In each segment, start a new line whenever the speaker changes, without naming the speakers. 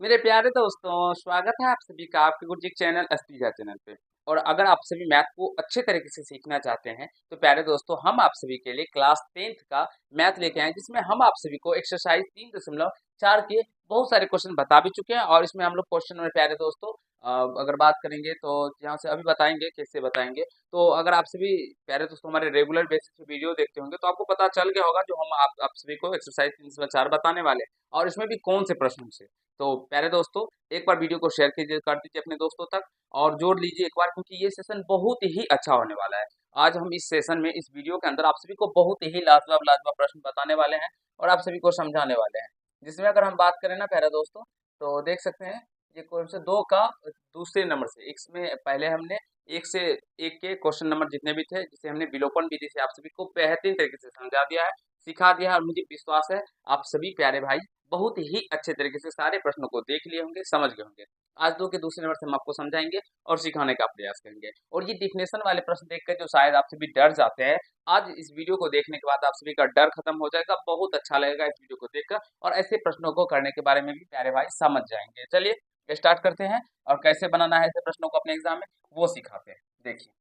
मेरे प्यारे दोस्तों, स्वागत है आप सभी का आपके गुरुजी चैनल अस्तीजा चैनल पे। और अगर आप सभी मैथ को अच्छे तरीके से सीखना चाहते हैं तो प्यारे दोस्तों, हम आप सभी के लिए क्लास 10th का मैथ लेके आए, जिसमें हम आप सभी को एक्सरसाइज 3.4 के बहुत सारे क्वेश्चन बता भी चुके हैं। और इसमें हम लोग क्वेश्चन में प्यारे दोस्तों अगर बात करेंगे तो यहाँ से अभी बताएंगे कैसे बताएंगे। तो अगर आप सभी प्यारे दोस्तों हमारे रेगुलर बेसिस पे वीडियो देखते होंगे तो आपको पता चल गया होगा जो हम आप सभी को एक्सरसाइज 3.4 बताने वाले हैं, और इसमें भी कौन से प्रश्न से। तो प्यारे दोस्तों, एक बार वीडियो को शेयर कीजिए, कर दीजिए अपने दोस्तों तक और जोड़ लीजिए एक बार, क्योंकि ये सेशन बहुत ही अच्छा होने वाला है। आज हम इस सेशन में, इस वीडियो के अंदर आप सभी को बहुत ही लाजवाब लाजवाब प्रश्न बताने वाले हैं और आप सभी को समझाने वाले हैं। जिसमें अगर हम बात करें ना प्यारे दोस्तों, तो देख सकते हैं ये क्वेश्चन 2 का दूसरे नंबर से, इसमें पहले हमने एक से एक के क्वेश्चन नंबर जितने भी थे, जिसे हमने विलोपन विधि से आप सभी को बेहतरीन तरीके से समझा दिया है, सिखा दिया है। और मुझे विश्वास है आप सभी प्यारे भाई बहुत ही अच्छे तरीके से सारे प्रश्नों को देख लिए होंगे, समझ गए होंगे। आज 2 के दूसरे नंबर से हम आपको समझाएंगे और सिखाने का प्रयास करेंगे। और ये डिफिनेशन वाले प्रश्न देखकर जो शायद आप सभी डर जाते हैं, आज इस वीडियो को देखने के बाद आप सभी का डर खत्म हो जाएगा, बहुत अच्छा लगेगा इस वीडियो को देखकर, और ऐसे प्रश्नों को करने के बारे में भी प्यारे भाई समझ जाएंगे। चलिए स्टार्ट करते हैं और कैसे बनाना है ऐसे प्रश्नों को अपने एग्जाम में वो सिखाते हैं। देखिए,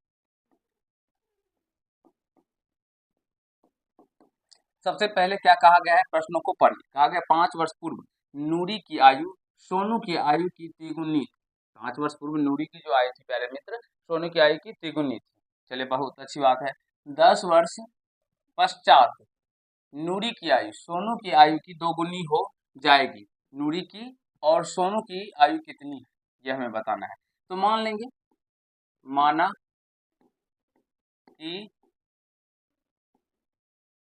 सबसे पहले क्या कहा गया है, प्रश्नों को पढ़िए। कहा गया 5 वर्ष पूर्व नूरी की आयु सोनू की आयु की तिगुनी थी। 5 वर्ष पूर्व नूरी की जो आयु थी प्यारे मित्र, सोनू की आयु की तिगुनी थी। चलिए, बहुत अच्छी बात है। 10 वर्ष पश्चात नूरी की आयु सोनू की आयु की दोगुनी हो जाएगी। नूरी की और सोनू की आयु कितनी है, यह हमें बताना है। तो मान लेंगे, माना कि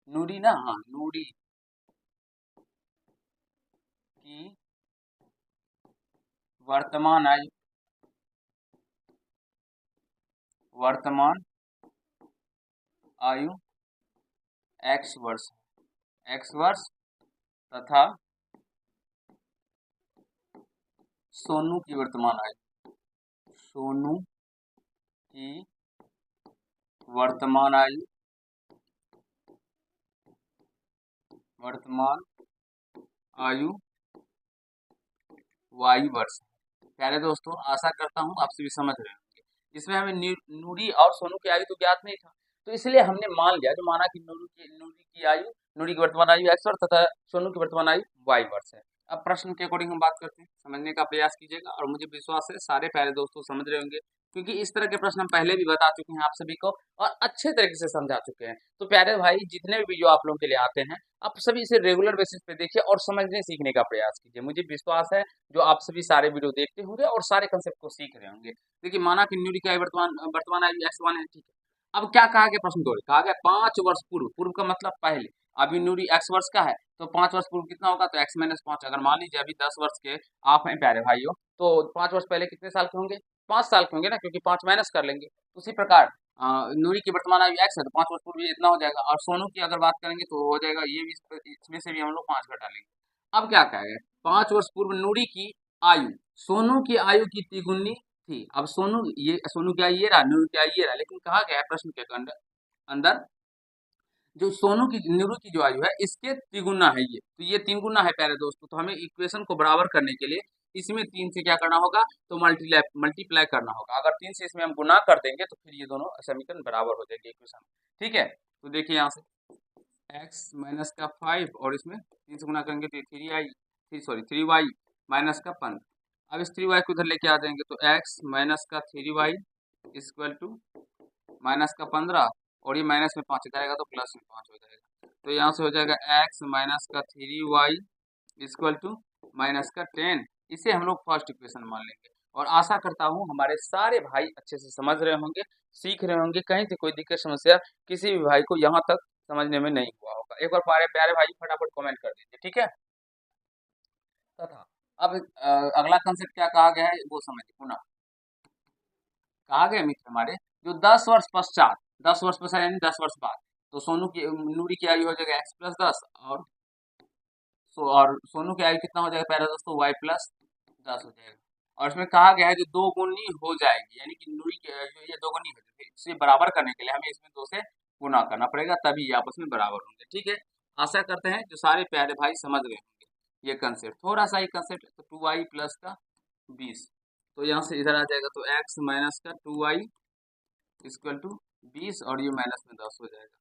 नूरी ना, हाँ, नूरी की वर्तमान आयु, वर्तमान आयु x वर्ष, x वर्ष तथा सोनू की वर्तमान आयु, सोनू की वर्तमान आयु, वर्तमान आयु y वर्ष। प्यारे दोस्तों, आशा करता हूँ आप सभी समझ रहे होंगे। इसमें हमें नूरी और सोनू की आयु तो ज्ञात नहीं था, तो इसलिए हमने मान लिया, जो माना कि नूरी की आयु, नूरी की वर्तमान आयु x वर्ष तथा सोनू की वर्तमान आयु y वर्ष है। अब प्रश्न के अकॉर्डिंग हम बात करते हैं, समझने का प्रयास कीजिएगा और मुझे विश्वास है सारे प्यारे दोस्तों समझ रहे होंगे, क्योंकि इस तरह के प्रश्न हम पहले भी बता चुके हैं आप सभी को और अच्छे तरीके से समझा चुके हैं। तो प्यारे भाई, जितने भी वीडियो आप लोगों के लिए आते हैं, आप सभी इसे रेगुलर बेसिस पे देखिए और समझने सीखने का प्रयास कीजिए। मुझे विश्वास है जो आप सभी सारे वीडियो देखते होंगे और सारे कंसेप्ट को सीख रहे होंगे। देखिए, माना कि न्यूली का वर्तमान वर्तमान आयु x1 है, ठीक है। अब क्या कहा गया, प्रश्न 2 कहा गया 5 वर्ष पूर्व, पूर्व का मतलब पहले। अभी नूरी x वर्ष का है, तो 5 वर्ष पूर्व कितना होगा, तो x-5। अगर मान लीजिए अभी 10 वर्ष के आप हैं प्यारे भाइयों, तो 5 वर्ष पहले कितने साल के होंगे, 5 साल के होंगे ना, क्योंकि 5 माइनस कर लेंगे। उसी प्रकार नूरी की वर्तमान आयु x है, तो 5 वर्ष पूर्व ये इतना हो जाएगा। और सोनू की अगर बात करेंगे तो हो जाएगा ये भी, इसमें से भी हम लोग 5 घटा लेंगे। अब क्या कहेगा, 5 वर्ष पूर्व नूरी की आयु सोनू की आयु की तिगुनी थी। अब सोनू की आयु ये रहा, नूरी की आयु ये रहा, लेकिन कहा गया है प्रश्न के अंदर अंदर जो सोनू की नूरी की जो आयु है इसके तिगुना है ये, तो ये 3 गुना है प्यारे दोस्तों। तो हमें इक्वेशन को बराबर करने के लिए इसमें 3 से क्या करना होगा, तो मल्टीप्लाई करना होगा। अगर 3 से इसमें हम गुना कर देंगे तो फिर ये दोनों समीकरण बराबर हो जाएंगे इक्वेशन, ठीक है। तो देखिए यहाँ से x-5 और इसमें 3 से गुना करेंगे तो 3y -15। अब इस 3y को इधर लेके आ जाएंगे तो x-3y इक्वल टू -15, और ये माइनस में 5 इधर आएगा तो प्लस में 5 हो जाएगा। तो यहाँ से हो जाएगा x-3y इक्वल टू -10। इसे हम लोग फर्स्ट इक्वेशन मान लेंगे। और आशा करता हूँ हमारे सारे भाई अच्छे से समझ रहे होंगे, सीख रहे होंगे, कहीं से कोई दिक्कत समस्या किसी भी भाई को यहाँ तक समझने में नहीं हुआ होगा। एक बार प्यारे प्यारे भाई फटाफट कमेंट कर दीजिए, ठीक है। तथा अब अगला कंसेप्ट क्या कहा गया है वो समझिए पुनः। कहा गया मित्र हमारे, जो 10 वर्ष पश्चात यानी 10 वर्ष बाद, तो नूरी की आयु हो जाएगा x+10, और सोनू की आयु कितना हो जाएगा प्यारे दोस्तों, y+10 हो जाएगा। और इसमें कहा गया है जो दो गुनी हो जाएगी, यानी कि नूरी की आयु ये दो गुनी हो जाएगी। इसे बराबर करने के लिए हमें इसमें 2 से गुना करना पड़ेगा, तभी ये आपस में बराबर होंगे, ठीक है। आशा करते हैं जो सारे प्यारे भाई समझ गए होंगे। ये कंसेप्ट, थोड़ा सा ही कंसेप्ट, तो 2y प्लस का 20, तो यहाँ से इधर आ जाएगा, तो x माइनस का 2y इक्वल टू 20 और ये माइनस में 10 हो जाएगा,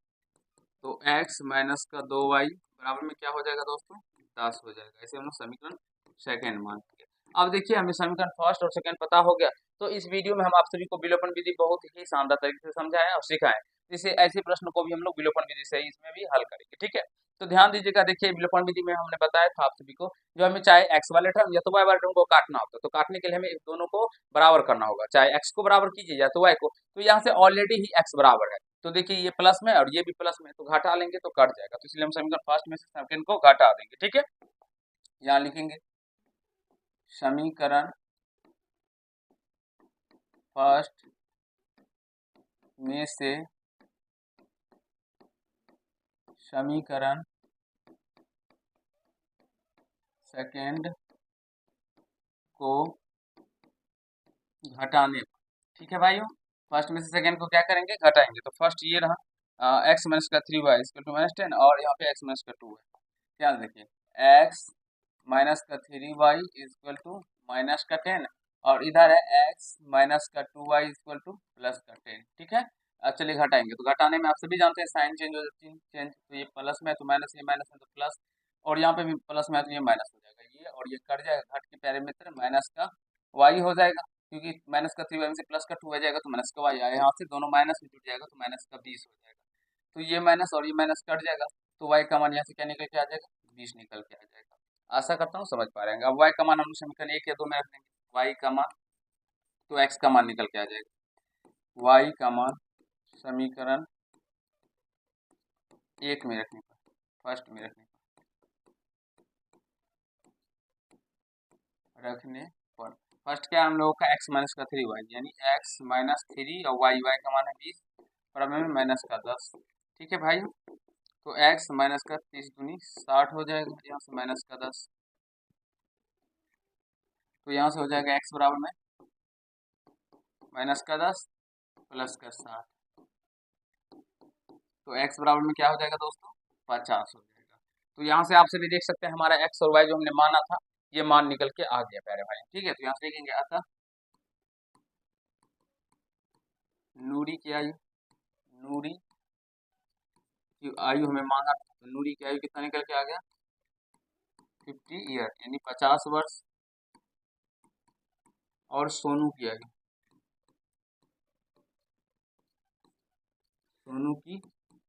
तो x माइनस का 2y बराबर में क्या हो जाएगा दोस्तों, 10 हो जाएगा। ऐसे हम लोग समीकरण सेकेंड मान लेंगे। अब देखिए हमें समीकरण फर्स्ट और सेकेंड पता हो गया, तो इस वीडियो में हम आप सभी को विलोपन विधि बहुत ही शानदार तरीके से समझाएं और सिखाएं, जिससे ऐसे प्रश्न को भी हम लोग विलोपन विधि से ही इसमें भी हल करेंगे। ठीक है, तो ध्यान दीजिएगा। देखिए विलोपन विधि में हमने बताया था आप सभी को, जो हमें चाहे एक्स वाले टर्म या तो वाई वाले टर्म को काटना होता है, तो काटने के लिए हमें दोनों को बराबर करना होगा, चाहे एक्स को बराबर कीजिए या तो वाई को। तो यहाँ से ऑलरेडी ही एक्स बराबर है, तो देखिए ये प्लस में और ये भी प्लस में, तो घटा लेंगे तो कट जाएगा, तो इसलिए हम समीकरण फर्स्ट में से सेकंड को घटा देंगे। ठीक है, यहाँ लिखेंगे समीकरण फर्स्ट में से समीकरण सेकंड को घटाने पर। ठीक है भाइयों, फर्स्ट में से सेकंड को क्या करेंगे, घटाएंगे। तो फर्स्ट ये रहा एक्स माइनस का 3y इक्वल टू माइनस 10, और यहाँ पे एक्स माइनस का 2 है। ध्यान देखिए एक्स माइनस का 3y इक्वल टू माइनस का 10, और इधर है एक्स माइनस का 2y इक्वल टू प्लस का 10। ठीक है, अब चलिए घटाएंगे, तो घटाने में आप सभी जानते हैं साइन चेंज हो जाती है, चेंज, तो ये प्लस में है तो माइनस, ये माइनस में तो प्लस, और यहाँ पे भी प्लस में है तो ये माइनस हो जाएगा, ये और ये कट जाएगा, घट के पैरामीटर माइनस का y हो जाएगा, क्योंकि माइनस का 3y में से प्लस का 2 आ जाएगा तो माइनस का y आया, यहाँ से दोनों माइनस में जुड़ जाएगा तो माइनस का 20 हो जाएगा, तो ये माइनस और ये माइनस कट जाएगा, तो y का मान यहाँ से क्या निकल के आ जाएगा, 20 निकल के आ जाएगा। आशा करता हूँ समझ पा रहे हैं। अब y का मान हम समीकरण 1 या 2 में रख देंगे, y का मान, तो x का मान निकल के आ जाएगा, y का मान समीकरण 1 में रखने पर, फर्स्ट में रखने पर फर्स्ट क्या हम लोगों का x माइनस का 3y, यानी x माइनस 3 और y का मान है 20 बराबर में माइनस का 10। ठीक है भाई, तो x माइनस का 30 दूनी 60 हो जाएगा, यहाँ से माइनस का 10, तो यहाँ से हो जाएगा x बराबर में माइनस का 10 प्लस का 60, तो x बराबर में क्या हो जाएगा दोस्तों, 50 हो जाएगा। तो यहाँ से आप सभी देख सकते हैं हमारा x और y जो हमने माना था, ये मान निकल के आ गया प्यारे भाई। ठीक है, तो यहाँ से लिखेंगे अतः नूरी की आयु, नूरी की आयु हमें मांगा था, तो नूरी की आयु कितना निकल के आ गया, 50 ईयर, यानी 50 वर्ष, और सोनू की आयु, सोनू की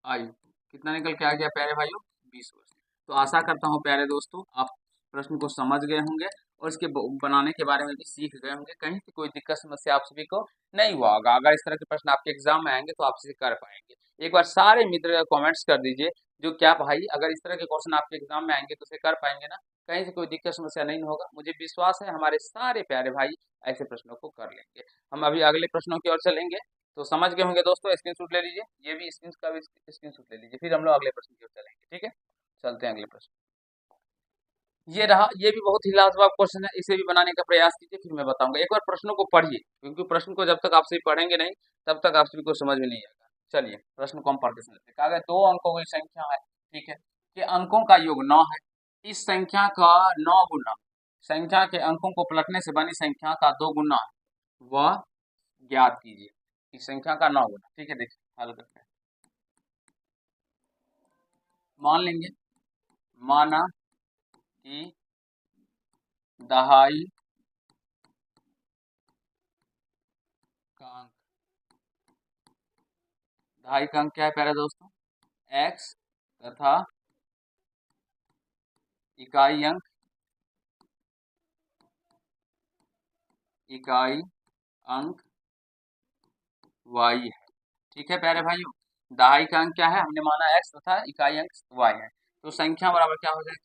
आयु कितना निकल के आ गया प्यारे भाइयों, 20 वर्ष। तो आशा करता हूँ प्यारे दोस्तों आप प्रश्न को समझ गए होंगे और इसके बनाने के बारे में भी सीख गए होंगे, कहीं से कोई दिक्कत समस्या आप सभी को नहीं हुआ होगा। अगर इस तरह के प्रश्न आपके एग्जाम में आएंगे तो आप इसे कर पाएंगे। एक बार सारे मित्र कमेंट्स कर दीजिए जो क्या भाई अगर इस तरह के क्वेश्चन आपके एग्जाम में आएंगे तो उसे कर पाएंगे ना, कहीं से कोई दिक्कत समस्या नहीं होगा। मुझे विश्वास है हमारे सारे प्यारे भाई ऐसे प्रश्नों को कर लेंगे। हम अभी अगले प्रश्नों की ओर चलेंगे, तो समझ गए होंगे दोस्तों, स्क्रीनशॉट ले लीजिए, ये भी स्क्रीन का भी स्क्रीनशॉट ले लीजिए, फिर हम लोग अगले प्रश्न की ओर चलेंगे। ठीक है, चलते हैं अगले प्रश्न। ये रहा, ये भी बहुत ही लाजवाब क्वेश्चन है, इसे भी बनाने का प्रयास कीजिए, फिर मैं बताऊंगा। एक बार प्रश्नों को पढ़िए, क्योंकि प्रश्न को जब तक आप सभी पढ़ेंगे नहीं तब तक आप सभी को समझ में नहीं आएगा। चलिए प्रश्न को हम पढ़ के समझते हैं। कहा गया 2 अंकों की संख्या है, ठीक है, कि अंकों का योग 9 है, इस संख्या का 9 गुना, संख्या के अंकों को पलटने से बनी संख्या का 2 गुना वह ज्ञात कीजिए। इस संख्या का 9 गुना, ठीक है, देखिए हल करते हैं। मान लेंगे, माना कि दहाई का अंक, दहाई का अंक क्या है प्यारे दोस्तों, x तथा इकाई अंक, इकाई अंक y है। ठीक है प्यारे भाइयों, दहाई का अंक क्या है, हमने माना x तथा इकाई अंक y है, तो संख्या बराबर क्या हो जाएगा,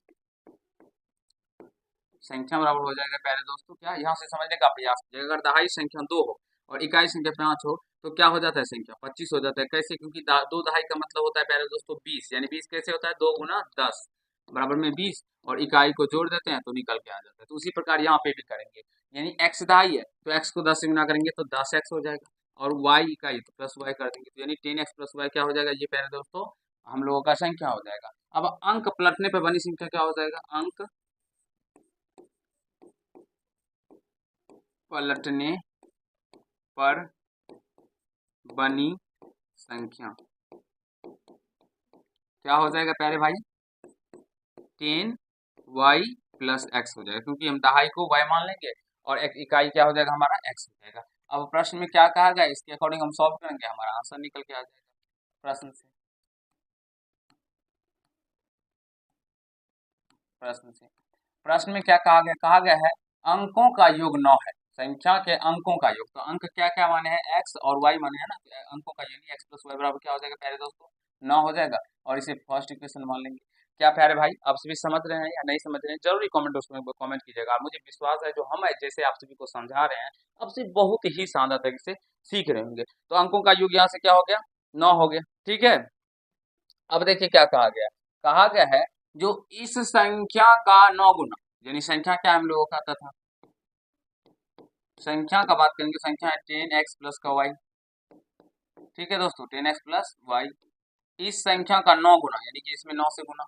संख्या बराबर हो जाएगा प्यारे दोस्तों क्या, यहाँ से समझने का प्रयास कीजिए। अगर दहाई संख्या 2 हो और इकाई संख्या 5 हो तो क्या हो जाता है, संख्या 25 हो जाता है। कैसे, क्योंकि 2 दहाई का मतलब होता है प्यारे दोस्तों 20, यानी 20 कैसे होता है, 2 गुना 10 बराबर में 20, और इकाई को जोड़ देते हैं तो निकल के आ जाता है। तो उसी प्रकार यहाँ पे भी करेंगे, यानी x दहाई है तो x को 10 से गुना करेंगे तो 10x हो जाएगा, और y इकाई तो प्लस y कर देंगे, तो यानी 10x प्लस y क्या हो जाएगा, ये प्यारे दोस्तों हम लोगों का संख्या हो जाएगा। अब अंक पलटने पर बनी संख्या क्या हो जाएगा, अंक पलटने पर बनी संख्या क्या हो जाएगा प्यारे भाई? 10y प्लस एक्स हो जाएगा, क्योंकि हम दहाई को y मान लेंगे और एक इकाई क्या हो जाएगा हमारा x हो जाएगा। अब प्रश्न में क्या कहा गया, इसके अकॉर्डिंग हम सॉल्व करेंगे, हमारा आंसर निकल के आ जाएगा प्रश्न से। प्रश्न में क्या कहा गया? कहा गया है अंकों का योग 9 है। संख्या के अंकों का योग, तो अंक क्या क्या माने हैं? x और y माने हैं ना, तो अंकों का यानी x प्लस वाई बराबर क्या हो जाएगा प्यारे दोस्तों? 9 हो जाएगा, और इसे फर्स्ट इक्वेशन मान लेंगे। क्या प्यारे भाई आप सभी समझ रहे हैं या नहीं समझ रहे हैं? जरूरी कमेंट बॉक्स में कमेंट कीजिएगा। मुझे विश्वास है जो हम जैसे आप सभी को समझा रहे हैं आप सभी बहुत ही शानदार तरीके से सीख रहे होंगे। तो अंकों का योग यहाँ से क्या हो गया? 9 हो गया, ठीक है। अब देखिए क्या कहा गया, कहा गया है जो इस संख्या का 9 गुना, यानी संख्या क्या हम लोगों का आता था, संख्या का बात करेंगे, संख्या है 10x प्लस का y, ठीक है दोस्तों, 10x प्लस y, इस संख्या का 9 गुना, यानी कि इसमें 9 से गुना,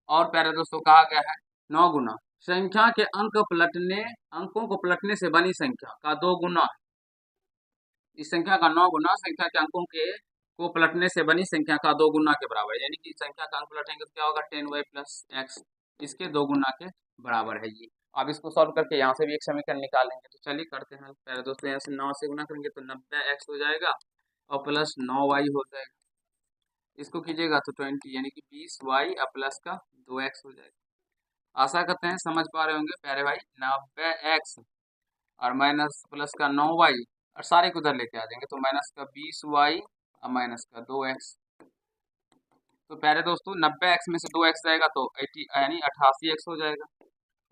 और प्यारे दोस्तों कहा गया है 9 गुना संख्या के अंकों को पलटने से बनी संख्या का 2 गुना, इस संख्या का 9 गुना संख्या के अंकों को पलटने से बनी संख्या का 2 गुना के बराबर है, यानी कि संख्या का अंक पलटेंगे तो क्या होगा 10y प्लस एक्स, इसके 2 गुना के बराबर है ये। अब इसको सॉल्व करके यहाँ से भी एक समीकरण निकालेंगे, तो चलिए करते हैं पहले दोस्तों, यहाँ से 9 से गुना करेंगे तो 90x हो जाएगा और प्लस 9y हो जाएगा, इसको कीजिएगा तो 20 यानी कि 20y और प्लस का 2x हो जाएगा। आशा करते हैं समझ पा रहे होंगे प्यारे भाई। 90x और माइनस प्लस का 9y और सारे को उधर लेके आ जाएंगे तो माइनस का 20y और माइनस का 2x, तो प्यारे दोस्तों 90x में से 2x जाएगा तो 80 यानी 88x हो जाएगा,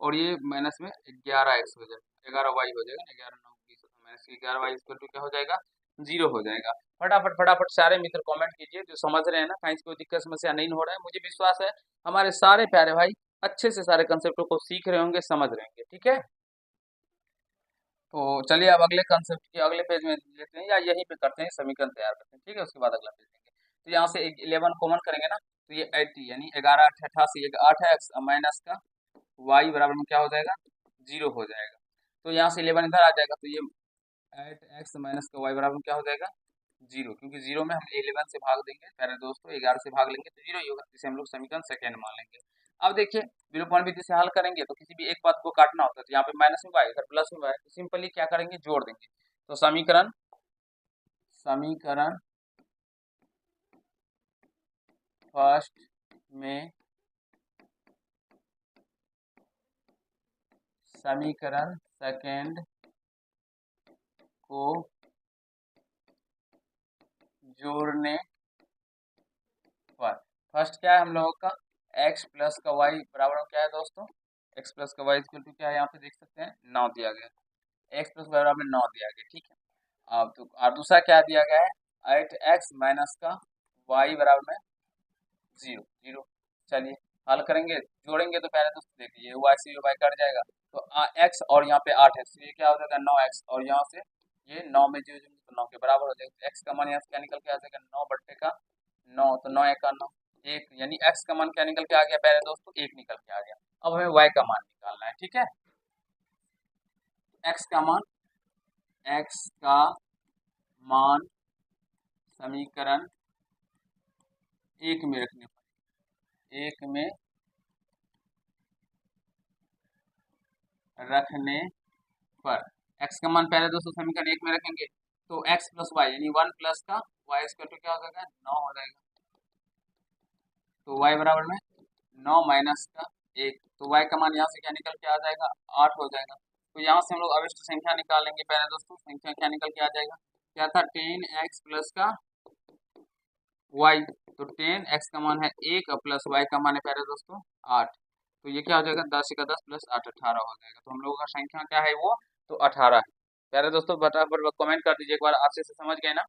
और ये माइनस में 11x हो जाएगा, 11y हो जाएगा ना, 11 9 20 माइनस 11y इक्वल टू क्या हो जाएगा 0 हो जाएगा। फटाफट फटाफट सारे मित्र कमेंट कीजिए जो समझ रहे हैं ना, कहीं से कोई दिक्कत समस्या नहीं हो रहा है। मुझे विश्वास है हमारे सारे प्यारे भाई अच्छे से सारे कंसेप्टों को सीख रहे होंगे, समझ रहे होंगे, ठीक है। तो चलिए अब अगले कंसेप्ट के अगले पेज में लेते हैं, या यहीं पे करते हैं, समीकरण तैयार करते हैं, ठीक है, उसके बाद अगला पेज लेंगे। तो यहाँ से 11 कॉमन करेंगे ना, तो ये 80 यानी 11 8 88, 8x माइनस का y बराबर में क्या हो जाएगा 0 हो जाएगा, तो यहाँ से 11 इधर आ जाएगा, तो ये 8x माइनस का y बराबर में क्या हो जाएगा 0, क्योंकि 0 में हम 11 से भाग देंगे प्यारे दोस्तों, 11 से भाग लेंगे तो 0 ही होगा, जिसे हम लोग समीकरण सेकेंड मान लेंगे। अब देखिए विलोपन विधि से हल करेंगे तो किसी भी एक पद को काटना होता है, तो यहाँ पे माइनस में y इधर प्लस में y, तो सिंपली क्या करेंगे जोड़ देंगे, तो समीकरण फर्स्ट में समीकरण सेकेंड को जोड़ने पर फर्स्ट क्या है हम लोगों का x प्लस का y बराबर क्या है दोस्तों, x प्लस का y इक्वल टू क्या है, यहाँ पे देख सकते हैं 9 दिया गया, x प्लस बराबर में 9 दिया गया, ठीक है। अब तो और दूसरा क्या दिया गया है 8x माइनस का y बराबर में 0 0। चलिए हल करेंगे, जोड़ेंगे तो पहले दोस्तों देखिए y से y कट जाएगा, तो x और यहाँ पे 8 है, तो ये क्या हो जाएगा 9x, और यहाँ से ये 9 में जो तो 9 के बराबर हो जाएगा, तो x का मान यहाँ से क्या निकल के आ जाएगा 9 बट्टे का 9, तो 9 एक का 9 1, यानी x का मान क्या निकल के आ गया पहले दोस्तों 1 निकल के आ गया। अब हमें y का मान निकालना है, ठीक है, x का मान समीकरण 1 में रखने पर, 1 में रखने पर x का मान पहले दोस्तों समीकरण 1 में रखेंगे तो x प्लस वाई यानी 1 प्लस का y स्क्वायर टू क्या हो जाएगा 9 हो जाएगा, तो y बराबर में 9 माइनस का 1, तो y का मान यहाँ से क्या निकल के आ जाएगा 8 हो जाएगा। तो यहाँ से हम लोग अवशिष्ट संख्या निकालेंगे पहले दोस्तों, संख्या क्या निकल के आ जाएगा, क्या था 10x प्लस का y, तो 10x का मान है 1 और प्लस y का मान है पहले दोस्तों 8, तो ये क्या हो जाएगा 10 का 10 प्लस 8 18 हो जाएगा, तो हम लोगों का संख्या क्या है वो तो 18 है। प्यारे दोस्तों फटाफट कमेंट कर दीजिए एक बार, अच्छे से समझ गए ना,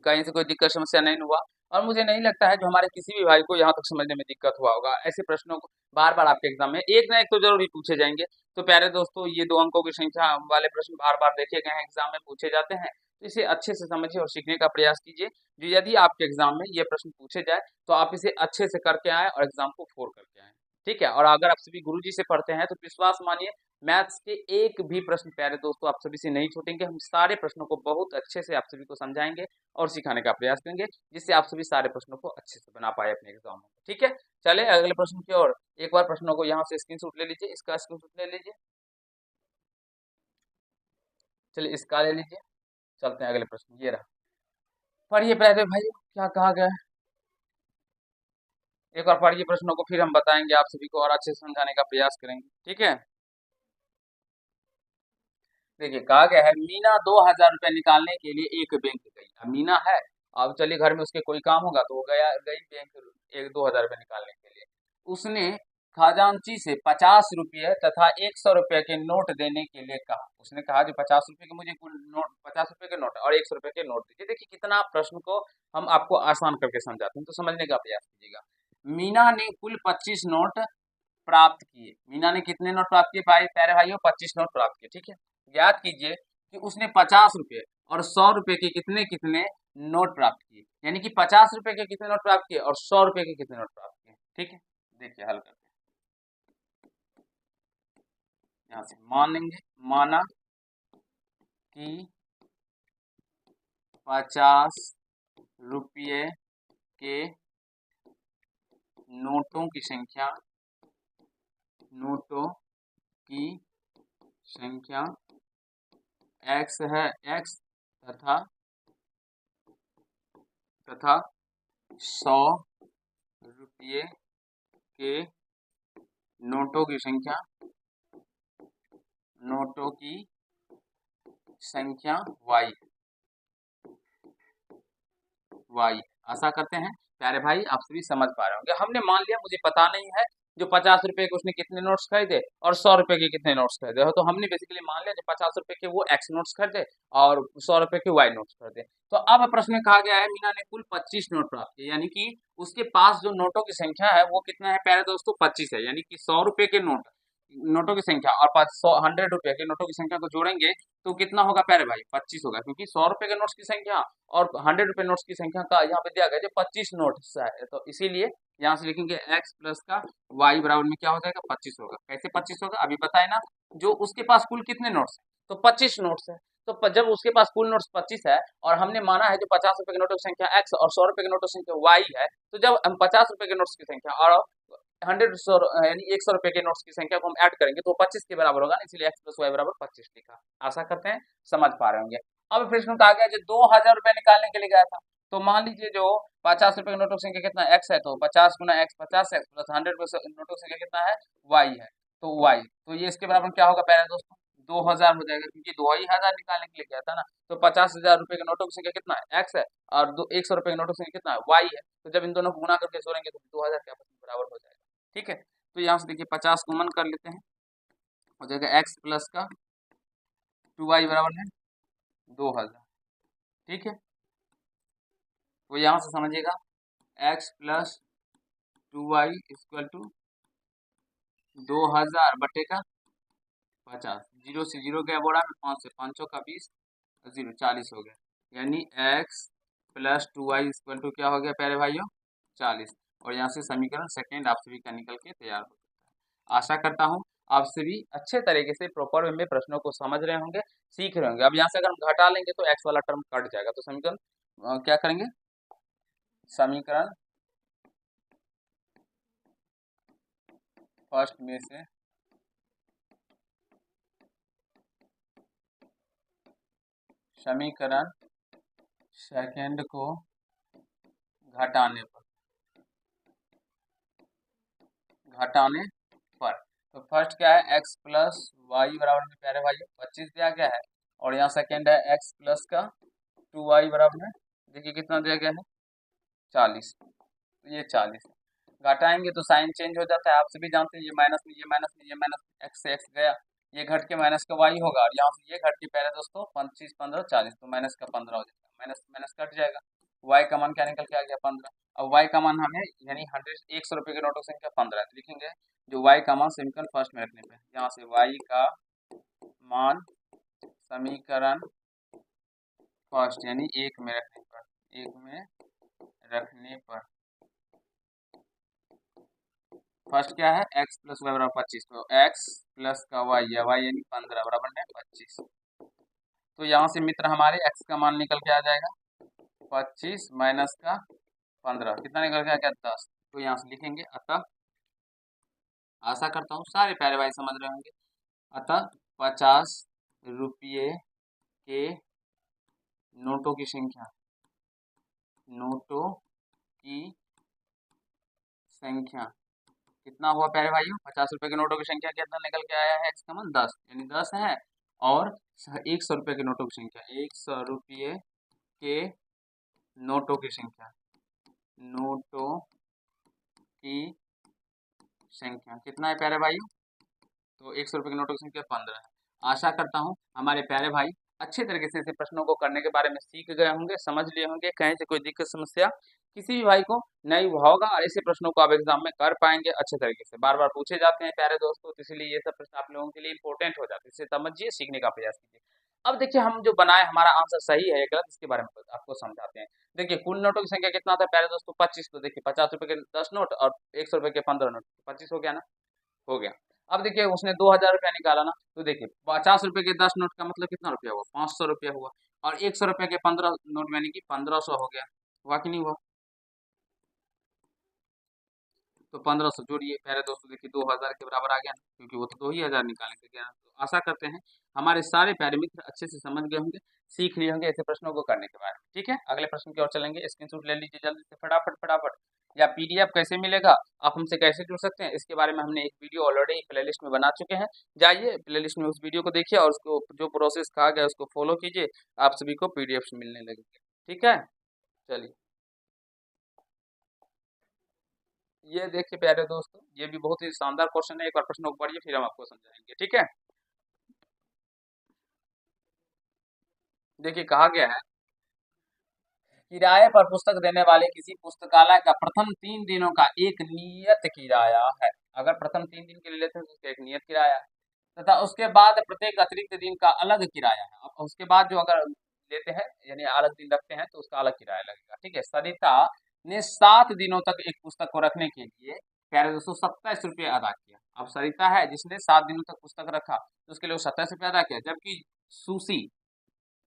कहीं से कोई दिक्कत समस्या नहीं हुआ। और मुझे नहीं लगता है जो हमारे किसी भी भाई को यहाँ तक समझने में दिक्कत हुआ होगा, ऐसे प्रश्नों को बार बार आपके एग्जाम में एक ना एक तो जरूर ही पूछे जाएंगे। तो प्यारे दोस्तों ये 2 अंकों की संख्या वाले प्रश्न बार बार देखे गए हैं, एग्जाम में पूछे जाते हैं, तो इसे अच्छे से समझिए और सीखने का प्रयास कीजिए, जो यदि आपके एग्जाम में ये प्रश्न पूछे जाए तो आप इसे अच्छे से करके आए और एग्जाम को फोड़ करके आए, ठीक है। और अगर आप सभी गुरुजी से पढ़ते हैं तो विश्वास मानिए मैथ्स के एक भी प्रश्न प्यारे दोस्तों आप सभी से नहीं छूटेंगे। हम सारे प्रश्नों को बहुत अच्छे से आप सभी को समझाएंगे और सिखाने का प्रयास करेंगे, जिससे आप सभी सारे प्रश्नों को अच्छे से बना पाए अपने एग्जाम में। ठीक है, चले अगले प्रश्न की ओर। एक बार प्रश्नों को यहाँ से स्क्रीनशॉट ले लीजिए, इसका स्क्रीनशॉट ले लीजिए। चलिए इसका ले लीजिए। चलते हैं अगले प्रश्न, ये रहा। पढ़िए प्यारे भाई, क्या कहा गया है। एक बार पढ़िए प्रश्नों को, फिर हम बताएंगे आप सभी को और अच्छे से समझाने का प्रयास करेंगे। ठीक है, देखिए कहा गया है मीना 2000 रुपये निकालने के लिए एक बैंक गई। अब मीना है, अब चलिए घर में उसके कोई काम होगा तो वो गई बैंक एक 2000 रुपये निकालने के लिए। उसने खजांची से 50 रुपये तथा 100 रुपये के नोट देने के लिए कहा। उसने कहा जो 50 रुपये के मुझे कुल नोट, 50 रुपये के नोट और 100 रुपये के नोट दीजिए। देखिए कितना प्रश्न को हम आपको आसान करके समझाते हैं, तो समझने का प्रयास कीजिएगा। मीना ने कुल 25 नोट प्राप्त किए। मीना ने कितने नोट प्राप्त किए भाई, प्यारे भाइयों 25 नोट प्राप्त किए। ठीक है, याद कीजिए कि उसने 50 रुपये और 100 रुपये के कितने कितने नोट प्राप्त किए, यानी कि 50 रुपये के कितने नोट प्राप्त किए और 100 रुपये के कितने नोट प्राप्त किए। ठीक है, देखिए हल करते हैं। यहाँ से मानेंगे, माना कि 50 रुपये के नोटों की संख्या, नोटों की संख्या x है, x तथा 100 रुपये के नोटों की संख्या, नोटों की संख्या y। आशा करते हैं प्यारे भाई आप सभी समझ पा रहे होंगे। हमने मान लिया मुझे पता नहीं है जो 50 रुपये के उसने कितने नोट्स खरीदे और 100 रुपये के कितने नोट्स खरीदे हो, तो हमने बेसिकली मान लिया जो 50 रुपये के वो एक्स नोट्स खरीदे और 100 रुपये के वाई नोट्स खरीदे। तो अब प्रश्न में कहा गया है मीना ने कुल 25 नोट प्राप्त किए, यानी कि उसके पास जो नोटों की संख्या है वो कितना है प्यारे दोस्तों, 25 है। यानी कि 100 रुपये के नोटों की संख्या और 100 रुपये के नोटों की संख्या को जोड़ेंगे तो कितना होगा प्यारे भाई, 25 होगा, क्योंकि 100 रुपये के नोट्स की संख्या और 100 रुपये नोट्स की संख्या का यहाँ पे दिया गया जो 25 नोट्स है, तो इसीलिए यहाँ से लिखेंगे x प्लस का y बराबर में क्या हो जाएगा, 25 होगा। कैसे 25 होगा अभी बताए ना, जो उसके पास कुल कितने नोट्स है, तो 25 नोट्स है। तो जब उसके पास कुल नोट्स 25 है और हमने माना है जो 50 रुपये के नोटों की संख्या x और 100 रुपये के नोटों की संख्या y है, तो जब हम 50 रुपये के नोट्स की संख्या और 100 यानी 100 रुपये के नोट्स की संख्या को हम ऐड करेंगे तो 25 के बराबर होगा, इसलिए x प्लस वाई बराबर 25 लिखा। आशा करते हैं समझ पा रहे होंगे। अब प्रश्न कहा गया जो 2000 रुपये निकालने के लिए गया था, तो मान लीजिए जो 50 रुपये के नोटों की संख्या कितना x है, तो 50 गुना x 50x प्लस 100 रुपये नोटों की संख्या कितना है y है, तो y, तो ये इसके बराबर क्या होगा पहले दोस्तों, 2000 हो जाएगा, क्योंकि 2000 निकालने के लिए गया था ना। तो 50,000 रुपये के नोटों की संख्या कितना है x है और 100 रुपये के नोटों की संख्या कितना है y है, तो जब इन दोनों को गुना करके जोड़ेंगे तो 2000 के आपस में बराबर हो जाएगा। ठीक है, तो यहाँ से देखिए 50 कॉमन कर लेते हैं, हो जाएगा x प्लस का 2y बराबर है 2000। ठीक है, तो यहाँ से समझिएगा x plus 2y equal to 2000 बटे का 50, 0 से 0 गया बोरा में, 5 से 5 का 20, 0 40 हो गया, यानी x plus 2y equal to क्या हो गया प्यारे भाइयों 40। और यहाँ से समीकरण सेकेंड आप सभी का निकल के तैयार हो सकता है। आशा करता हूँ आप सभी अच्छे तरीके से प्रॉपर वे में प्रश्नों को समझ रहे होंगे, सीख रहे होंगे। अब यहाँ से अगर हम घटा लेंगे तो x वाला टर्म कट जाएगा, तो समीकरण क्या करेंगे, समीकरण फर्स्ट में से समीकरण सेकंड को घटाने पर तो फर्स्ट क्या है x प्लस वाई बराबर में प्यारे भाई 25 दिया गया है, और यहाँ सेकंड है x प्लस का 2y बराबर में देखिए कितना दिया गया है 40, तो ये 40 घटाएंगे तो साइन चेंज हो जाता है, आप सभी जानते हैं ये माइनस में ये माइनस में ये माइनस, x से x गया, ये घट के माइनस का y होगा, और यहाँ से ये घट के पहले दोस्तों 25 15 40, तो माइनस का 15 हो जाएगा, माइनस माइनस कट जाएगा, y का मान क्या निकल के आ गया 15। अब y का मान हमें यानी 100 रुपये के नोटों की संख्या 15 है, लिखेंगे जो y का मान समीकरण फर्स्ट में रखने पे, यहाँ से y का मान समीकरण फर्स्ट यानी एक में रखने पर फर्स्ट क्या है x प्लस वाई बराबर 25, तो x प्लस का वाई, या वाई यानी 15 बराबर है 25। तो यहाँ से मित्र हमारे एक्स का मान निकल के आ जाएगा 25 माइनस का 15, कितना निकल के आ गया 10। तो यहाँ से लिखेंगे अतः, आशा करता हूँ सारे प्यारे भाई समझ रहे होंगे, अतः 50 रुपये के नोटों की संख्या, नोटों की संख्या कितना हुआ प्यारे भाइयों, 50 रुपए के नोटों की संख्या कितना निकल के आया है, एक्स का मान 10 यानी 10 है। और 100 रुपए के नोटों की संख्या, 100 रुपये के नोटों की संख्या, नोटों की संख्या कितना है प्यारे भाइयों, तो 100 रुपए के नोटों की संख्या 15 है। आशा करता हूँ हमारे प्यारे भाई अच्छे तरीके से ऐसे प्रश्नों को करने के बारे में सीख गए होंगे, समझ लिए होंगे, कहीं से कोई दिक्कत समस्या किसी भी भाई को नहीं हुआ होगा, और ऐसे प्रश्नों को आप एग्जाम में कर पाएंगे अच्छे तरीके से। बार बार पूछे जाते हैं प्यारे दोस्तों, तो इसलिए ये सब प्रश्न आप लोगों के लिए इंपॉर्टेंट हो जाते हैं, इसे समझिए, सीखने का प्रयास कीजिए। अब देखिए हम जो बनाए हमारा आंसर सही है या गलत, इसके बारे में आपको समझाते हैं। देखिए कुल नोटों की संख्या कितना था प्यारे दोस्तों, 25। तो देखिए 50 रुपए के 10 नोट और 100 रुपए के 15 नोट, 25 हो गया ना, हो गया। अब देखिए उसने 2000 रुपया निकाला ना, तो देखिए 50 रुपए के 10 नोट का मतलब कितना रुपया हुआ, 500 रुपया हुआ, और 100 रुपए के 15 नोट यानी कि 1500 हो गया, हुआ कि नहीं हुआ। तो 1500 जोड़िए प्यारे दोस्तों, देखिए 2000 के बराबर आ गया ना, क्योंकि वो तो 2000 निकालने के गया। तो आशा करते हैं हमारे सारे प्यारे मित्र अच्छे से समझ गए होंगे, सीख लिए होंगे ऐसे प्रश्नों को करने के बारे में। ठीक है, अगले प्रश्न की ओर चलेंगे, स्क्रीनशॉट ले लीजिए जल्दी से फटाफट फटाफट। या पीडीएफ कैसे मिलेगा, आप हमसे कैसे जुड़ सकते हैं, इसके बारे में हमने एक वीडियो ऑलरेडी प्लेलिस्ट में बना चुके हैं, जाइए प्लेलिस्ट में उस वीडियो को देखिए और उसको जो प्रोसेस कहा गया उसको फॉलो कीजिए, आप सभी को पीडीएफ मिलने लगेंगे। ठीक है, चलिए ये देखिए प्यारे दोस्तों, ये भी बहुत ही शानदार क्वेश्चन है, एक बार प्रश्न को पढ़िए फिर हम आपको समझाएंगे। ठीक है, देखिए कहा गया है, किराए पर पुस्तक देने वाले किसी पुस्तकालय का प्रथम 3 दिनों का एक नियत किराया है। अगर प्रथम 3 दिन के लिए लेते हैं तो उसका एक नियत किराया है, तथा उसके बाद प्रत्येक अतिरिक्त दिन का अलग किराया है। अब उसके बाद जो अगर लेते हैं यानी अलग दिन रखते हैं तो उसका अलग किराया लगेगा। ठीक है, सरिता ने 7 दिनों तक एक पुस्तक को रखने के लिए प्यारे दोस्तों 27 रुपये अदा किया। अब सरिता है जिसने 7 दिनों तक पुस्तक रखा, तो उसके लिए वो 27 रुपये अदा किया, जबकि सुशी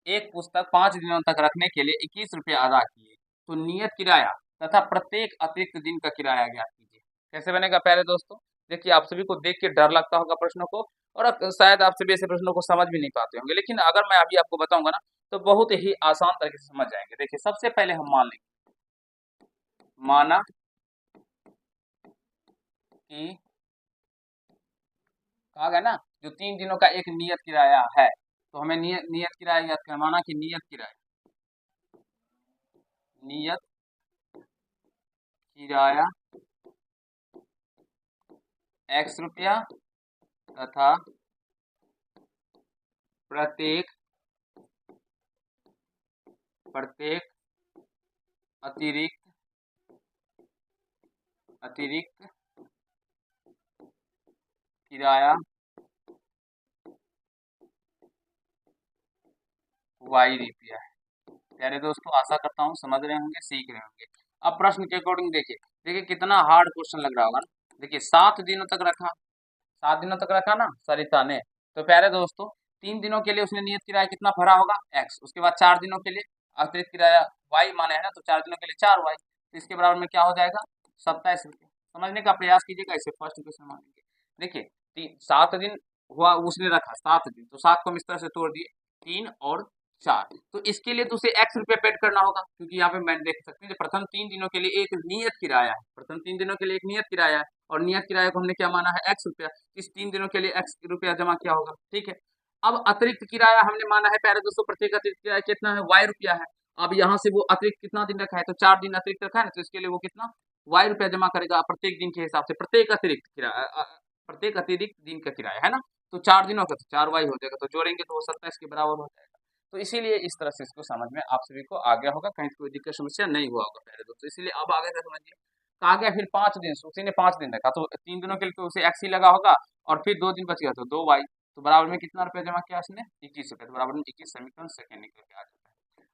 एक पुस्तक 5 दिनों तक रखने के लिए 21 रुपये अदा किए। तो नियत किराया तथा प्रत्येक अतिरिक्त दिन का किराया ज्ञात कीजिए। कैसे बनेगा प्यारे दोस्तों, देखिए आप सभी को देख के डर लगता होगा प्रश्नों को, और शायद आप सभी ऐसे प्रश्नों को समझ भी नहीं पाते होंगे, लेकिन अगर मैं अभी आपको बताऊंगा ना तो बहुत ही आसान तरीके से समझ जाएंगे। देखिए सबसे पहले हम मान लेंगे, माना कि कहा गया ना जो 3 दिनों का एक नियत किराया है, तो हमें नियत किराया याद करना, माना कि नियत किराया, नियत किराया x रुपया तथा प्रत्येक प्रत्येक अतिरिक्त किराया y रुपया है। प्यारे दोस्तों आशा करता हूँ समझ रहे होंगे, सीख रहे होंगे। अब प्रश्न के अकॉर्डिंग देखिए, देखिए कितना हार्ड क्वेश्चन लग रहा होगा ना। देखिए 7 दिनों तक रखा, 7 दिनों तक रखा ना सरिता ने, तो प्यारे दोस्तों 3 दिनों के लिए उसने नियत किराया कितना भरा होगा x, उसके बाद 4 दिनों के लिए अतिरिक्त किराया y माने है ना, तो 4 दिनों के लिए 4y, तो इसके बराबर में क्या हो जाएगा 27 रुपये। समझने का प्रयास कीजिएगा, इसे फर्स्ट क्वेश्चन मानेंगे। देखिए 7 दिन हुआ उसने रखा, 7 दिन, तो 7 को हम इस तरह से तोड़ दिए, 3 और 4, तो इसके लिए तो उसे x रुपये पेड करना होगा, क्योंकि यहाँ पे मैं देख सकते हैं प्रथम 3 दिनों के लिए एक नियत किराया है, प्रथम 3 दिनों के लिए एक नियत किराया है, और नियत किराया को हमने क्या माना है x रुपया, इस 3 दिनों के लिए x रुपया जमा किया होगा। ठीक है, अब अतिरिक्त किराया हमने माना है प्यारे दोस्तों, प्रत्येक अतिरिक्त किराया कितना है y रुपया है। अब यहाँ से वो अतिरिक्त कितना दिन रखा है, तो 4 दिन अतिरिक्त रखा है ना, तो इसके लिए वो कितना y रुपया जमा करेगा प्रत्येक दिन के हिसाब से, प्रत्येक अतिरिक्त किराया प्रत्येक अतिरिक्त दिन का किराया है ना, तो 4 दिनों का तो 4y हो जाएगा, तो जोड़ेंगे तो वो 27 के बराबर हो जाएगा। तो इसीलिए इस तरह से इसको समझ में आप सभी को आ गया होगा, कहीं कोई दिक्कत समस्या नहीं हुआ होगा पहले दोस्तों, इसलिए अब आगे से समझिए। कहा गया फिर 5 दिन, उसी ने 5 दिन रखा, तो 3 दिनों के लिए तो उसे एक्स ही लगा होगा, और फिर 2 दिन बच गया तो 2y, तो बराबर में कितना रुपया जमा किया उसने 21 रुपये, तो बराबर में 21 समीकरण सेकेंड निकल के आ जाता है।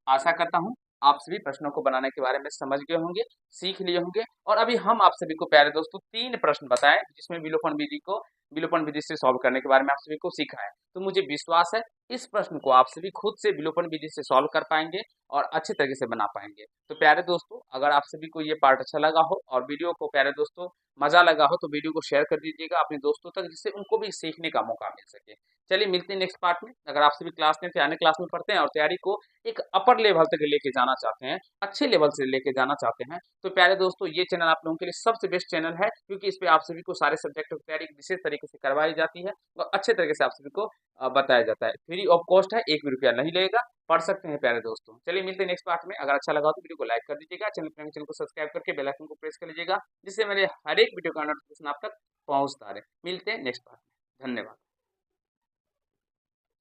आशा करता हूँ आप सभी प्रश्नों को बनाने के बारे में समझ गए होंगे, सीख लिए होंगे, और अभी हम आप सभी को प्यारे दोस्तों 3 प्रश्न बताएं जिसमें विलोपन विधि को विलोपन विधि से सॉल्व करने के बारे में आप सभी को सीखा है। तो मुझे विश्वास है इस प्रश्न को आप सभी खुद से विलोपन विधि से सॉल्व कर पाएंगे और अच्छे तरीके से बना पाएंगे। तो प्यारे दोस्तों, अगर आप सभी को ये पार्ट अच्छा लगा हो और वीडियो को प्यारे दोस्तों मजा लगा हो तो वीडियो को शेयर कर दीजिएगा अपने दोस्तों तक, जिससे उनको भी सीखने का मौका मिल सके। चलिए मिलते हैं नेक्स्ट पार्ट में। अगर आप सभी क्लास में आने क्लास में पढ़ते हैं और तैयारी को एक अपर लेवल तक लेके जाना चाहते हैं, अच्छे लेवल से लेके जाना चाहते हैं, तो प्यारे दोस्तों ये चैनल आप लोगों के लिए सबसे बेस्ट चैनल है, क्योंकि इस पे आप सभी को सारे सब्जेक्ट की तैयारी विशेष तरीके से करवाई जाती है और अच्छे तरीके से आप सभी को बताया जाता है। फ्री ऑफ कॉस्ट है, 1 भी रुपया नहीं लगेगा, पढ़ सकते हैं प्यारे दोस्तों। चलिए मिलते हैं नेक्स्ट पार्ट में। अगर अच्छा लगा तो वीडियो को लाइक कर दीजिएगा, चैनल को सब्सक्राइब करके बेल आइकन को प्रेस कर लीजिएगा, जिससे मेरे हर एक वीडियो का नोटिफिकेशन आप तक पहुंचता रहे। मिलते हैं नेक्स्ट पार्ट में। धन्यवाद।